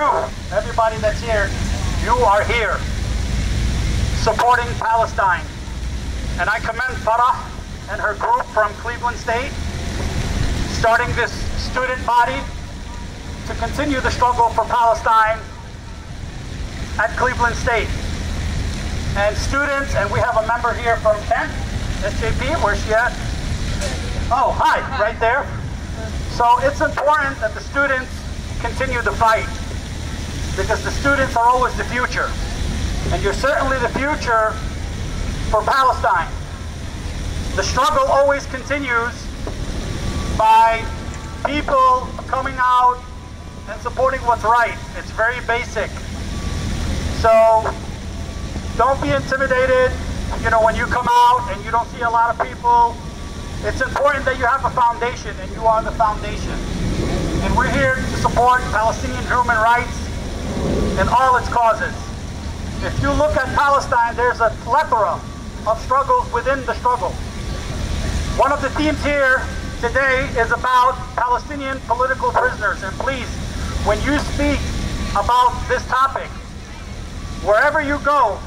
you, everybody that's here, you are here supporting Palestine. And I commend Farah and her group from Cleveland State, starting this student body to continue the struggle for Palestine at Cleveland State. And students, and we have a member here from Kent, SJP, where's she at? Oh, hi, right there. So it's important that the students continue the fight, because the students are always the future. And you're certainly the future for Palestine. The struggle always continues by people coming out and supporting what's right. It's very basic. So don't be intimidated, when you come out and you don't see a lot of people. It's important that you have a foundation, and you are the foundation. And we're here to support Palestinian human rights and all its causes. If you look at Palestine, there's a plethora of struggles within the struggle. One of the themes here today is about Palestinian political prisoners. And please, when you speak about this topic, wherever you go,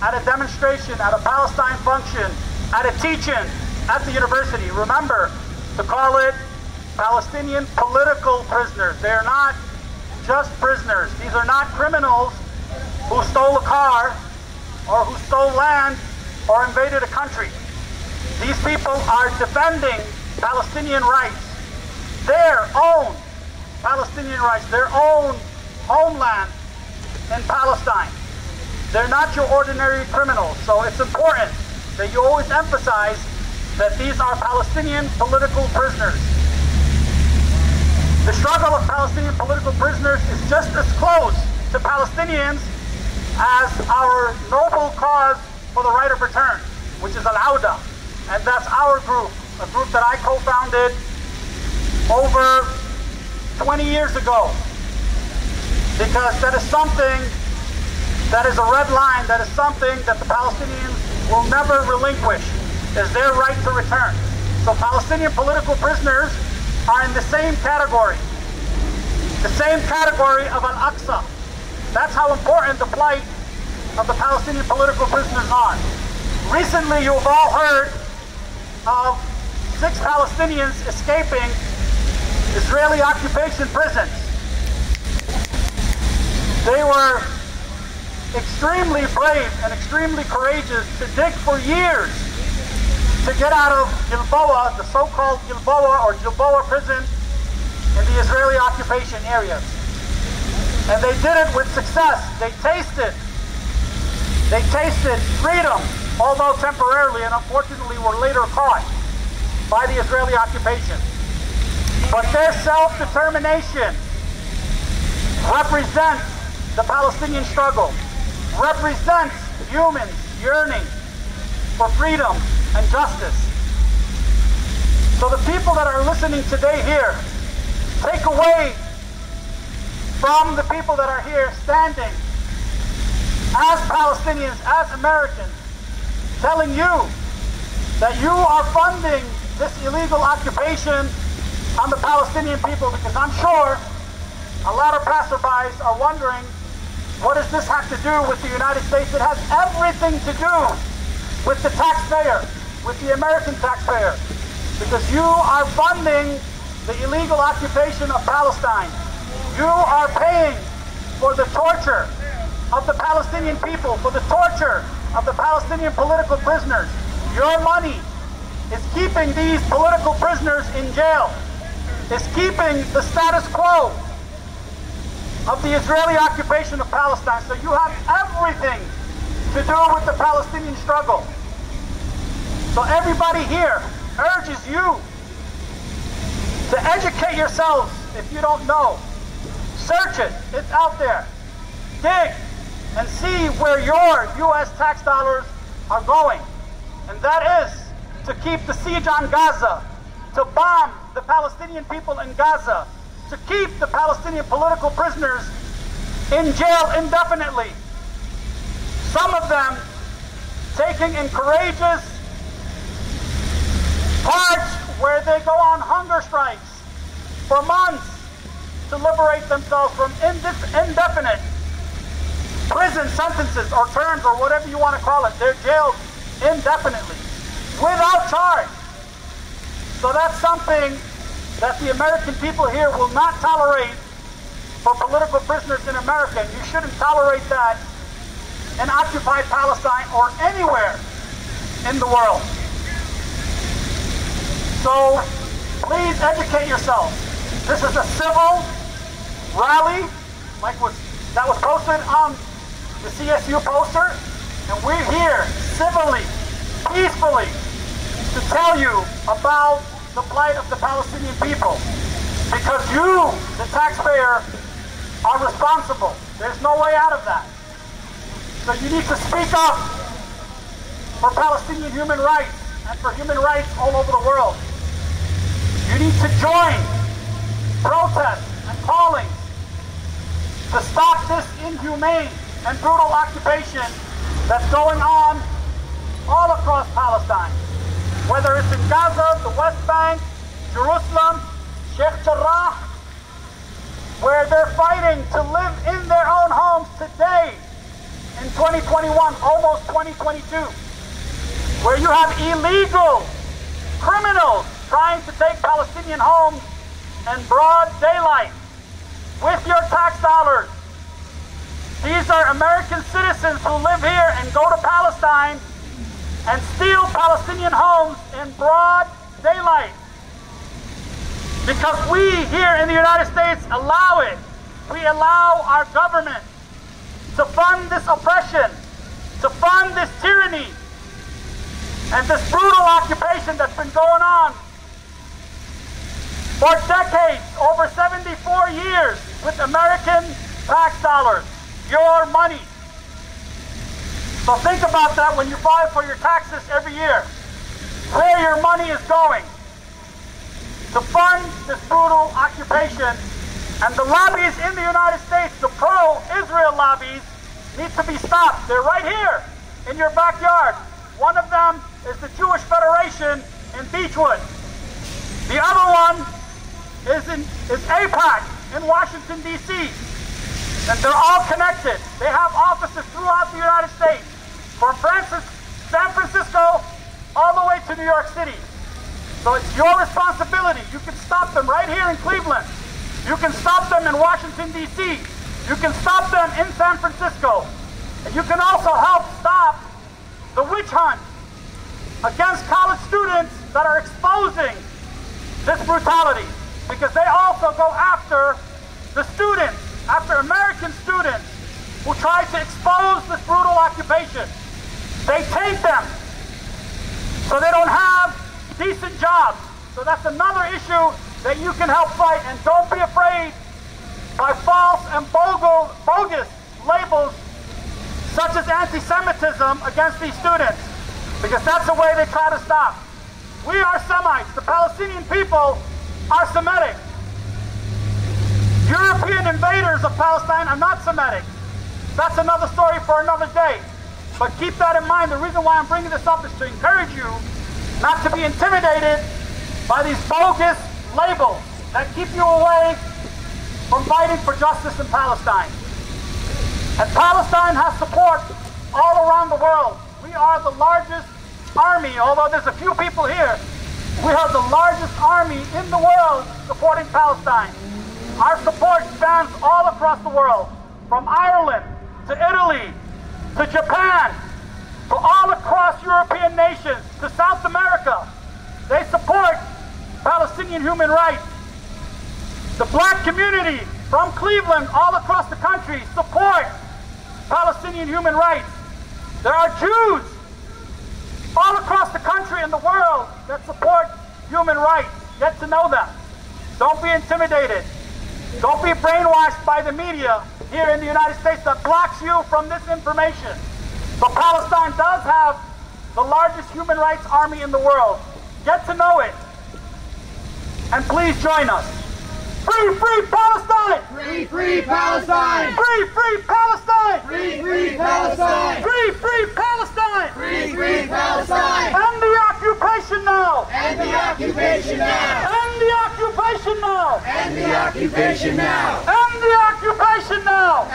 at a demonstration, at a Palestine function, at a teach-in, at the university, remember to call it Palestinian political prisoners. They are not just prisoners. These are not criminals who stole a car or who stole land or invaded a country. These people are defending Palestinian rights, their own Palestinian rights, their own homeland in Palestine. They're not your ordinary criminals. So it's important that you always emphasize that these are Palestinian political prisoners. The struggle of Palestinian political prisoners is just as close to Palestinians as our noble cause for the right of return, which is Al-Awda. And that's our group, a group that I co-founded over 20 years ago. Because that is something that is a red line, that is something that the Palestinians will never relinquish, is their right to return. So Palestinian political prisoners are in the same category of Al-Aqsa. That's how important the plight of the Palestinian political prisoners are. Recently, you've all heard of 6 Palestinians escaping Israeli occupation prisons. They were extremely brave and extremely courageous to dig for years to get out of Gilboa, the so-called Gilboa or Gilboa prison in the Israeli occupation areas. And they did it with success. They tasted freedom, although temporarily, and unfortunately were later caught by the Israeli occupation. But their self-determination represents the Palestinian struggle, represents humans yearning for freedom and justice. So the people that are listening today here, take away from the people that are here standing as Palestinians, as Americans, telling you that you are funding this illegal occupation on the Palestinian people, because I'm sure a lot of passerbys are wondering, what does this have to do with the United States? It has everything to do with the taxpayer, with the American taxpayer, because you are funding the illegal occupation of Palestine. You are paying for the torture of the Palestinian people, for the torture of the Palestinian political prisoners. Your money is keeping these political prisoners in jail, is keeping the status quo of the Israeli occupation of Palestine. So you have everything to do with the Palestinian struggle. So everybody here urges you to educate yourselves if you don't know. Search it, it's out there. Dig and see where your U.S. tax dollars are going. And that is to keep the siege on Gaza, to bomb the Palestinian people in Gaza, to keep the Palestinian political prisoners in jail indefinitely. Some of them taking in courageous parts where they go on hunger strikes for months to liberate themselves from indefinite prison sentences or terms or whatever you want to call it. They're jailed indefinitely without charge. So that's something that the American people here will not tolerate for political prisoners in America. And you shouldn't tolerate that in occupied Palestine or anywhere in the world. So please educate yourselves. This is a civil rally that was posted on the CSU poster, and we're here civilly, peacefully, to tell you about the plight of the Palestinian people, because you, the taxpayer, are responsible. There's no way out of that. So you need to speak up for Palestinian human rights and for human rights all over the world. You need to join protests and callings to stop this inhumane and brutal occupation that's going on all across Palestine. Whether it's in Gaza, the West Bank, Jerusalem, Sheikh Jarrah, where they're fighting to live in their own homes today in 2021, almost 2022, where you have illegal criminals trying to take Palestinian homes in broad daylight with your tax dollars. These are American citizens who live here and go to Palestine and steal Palestinian homes in broad daylight. Because we here in the United States allow it. We allow our government to fund this oppression, to fund this tyranny, and this brutal occupation that's been going on for decades, over 74 years, with American tax dollars, your money. So think about that when you file for your taxes every year, where your money is going to fund this brutal occupation. And the lobbies in the United States, the pro-Israel lobbies, need to be stopped. They're right here in your backyard. One of them is the Jewish Federation in Beechwood. The other one is AIPAC in Washington, D.C. And they're all connected. They have offices throughout the United States, from San Francisco all the way to New York City. So it's your responsibility. You can stop them right here in Cleveland. You can stop them in Washington, D.C. You can stop them in San Francisco. And you can also help stop the witch hunt against college students that are exposing this brutality. Because they also go after the students, after American students who try to expose this brutal occupation. They taint them so they don't have decent jobs. So that's another issue that you can help fight. And don't be afraid by false and bogus labels such as anti-Semitism against these students, because that's the way they try to stop. We are Semites. The Palestinian people are Semitic. European invaders of Palestine are not Semitic. That's another story for another day. But keep that in mind. The reason why I'm bringing this up is to encourage you not to be intimidated by these bogus labels that keep you away from fighting for justice in Palestine. And Palestine has support all around the world. We are the largest army, although there's a few people here. We are the largest army in the world supporting Palestine. Our support spans all across the world, from Ireland to Italy to Japan to all across European nations to South America. They support Palestinian human rights. The black community from Cleveland all across the country support Palestinian human rights. There are Jews all across the country and the world that support human rights. Get to know them. Don't be intimidated. Don't be brainwashed by the media here in the United States that blocks you from this information. So Palestine does have the largest human rights army in the world. Get to know it. And please join us. Free, free Palestine! Free, free Palestine! Free, free Palestine! Free, free Palestine! Free, free Palestine! Free, free Palestine! End the occupation now! End the occupation now! End the occupation now! End the occupation now! End the occupation now!